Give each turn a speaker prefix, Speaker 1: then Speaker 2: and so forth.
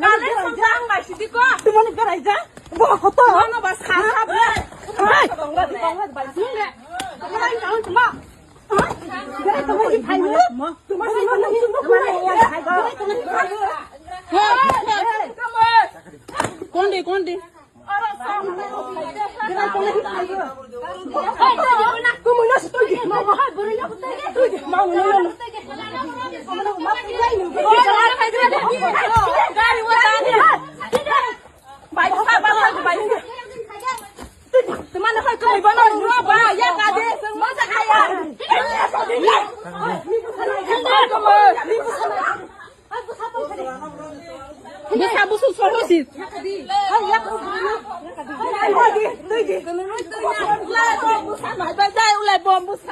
Speaker 1: kali senjang nggak sih diko?
Speaker 2: Tuman gerai ja. Bawa kotor.
Speaker 1: Mana bas khasap le?
Speaker 2: Hai. Bangla baju le. Gerai kau cuma. Gerai kamu di hai lu. Tuman hai kamu di tuman yang hai kau. Hei, कौन दे? Bisa busuk solusi. Bom busa,